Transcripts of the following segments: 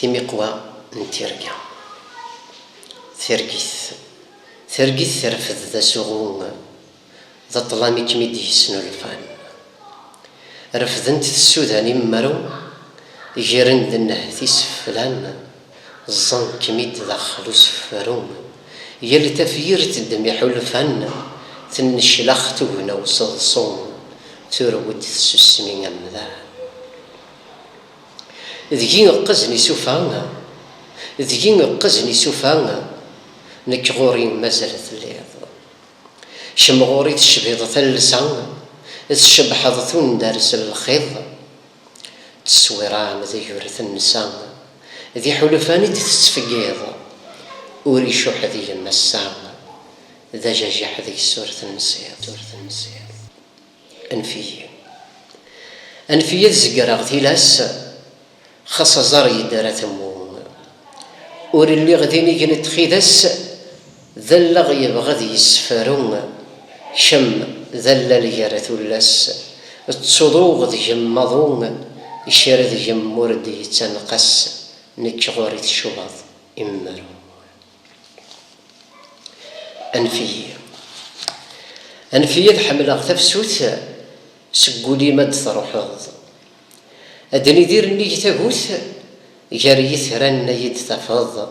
مقوى نتيرقا ثرقيث ترفض ذا سغون ذا طلامي كميدي يسنو الفان رفضنت السوداني مرو جيرند النهثي سفلان الظن كميد داخلو سفرون يلي تفيرت الدم حلفان تنشلختو هنا وصلصون ترود تسسمي أمذان ذي قزني سوفانا ذي قزني سوفانا نكغوري مازالت الليض شمغوري تشبيض ثلسان تشبحض ثون دارس الخيض تسويران ذي يورث النسان ذي حلفاني تتسفقيض وري شوح ذي المسان ذا جاجح ذي سورة النسير أنفية زقراغ ثلاس خاص زاري دارة ثمون وري اللي غديني كنت خيدس ذل يبغى ذي يسفرون شم ذل ليرث اللس تصدوغ ذي جمضون يشير ذي جمور ذي تنقس نكغوري تشوبض إمرو أنفية حمل أغثف سوث سقولي مد ثروحوض أدني دير نيجي تغوث جاري ثران يد تفض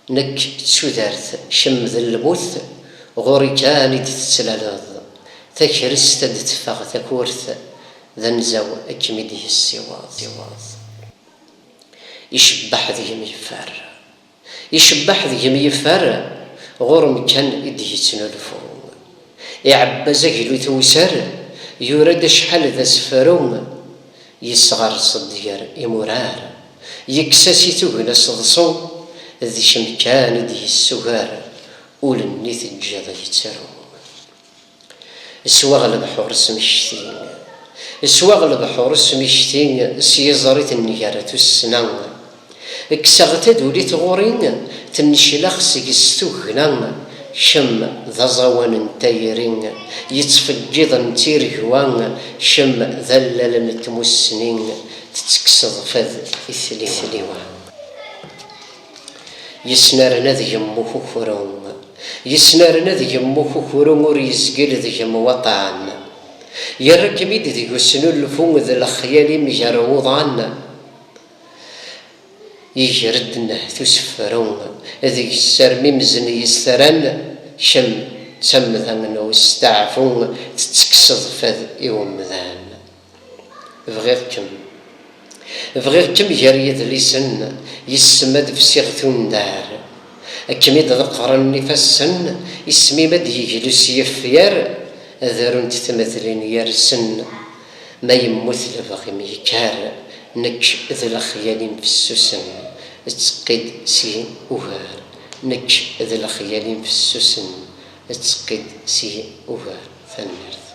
نك تسودارث شم ذا البوث غوري كاني تتسلالض تكرست تفاغ تكورث ذا نزاو أكمدي السواض يشبح ذي يفار غورم كان إدي يتنلفون يعبز قلو توسر يورد شحال ذا سفرون يصغر صدير يمرار يكساسي تغنى صدصون ذي شمكان إدي السغار ولني تجاذ يترون سواغ البحور سمشتين سيزاريت النيارة السنان اكسغت دوليت غورين تنشلخ سيستوغنا شم ذا زوان تايرين يتفجض نتير هوان شم ذلل نتمسنين تتكسض فذ إثليوان يسنارنا ذي يمو خورون وريزقل ذي موطعن يركبيد ذي يسنو الفون ذي الخيالي مجروضان يجردنا تسفرون ذي السرمي مزن يسترن شم تمذن واستعفون تتكسض فذ يوم ذان بغيركم جارية لسن يسمد في صيغة دار أكمد ذقر النفسن اسمي مد يجلس يفير ذرون تتمثلين يرسن ما يموت لبغي ميكار نك ذي الخيالين في السسن تسقد سي أوهار نك ذي الخيالين في السسن تسقد سي أوهار ثنرث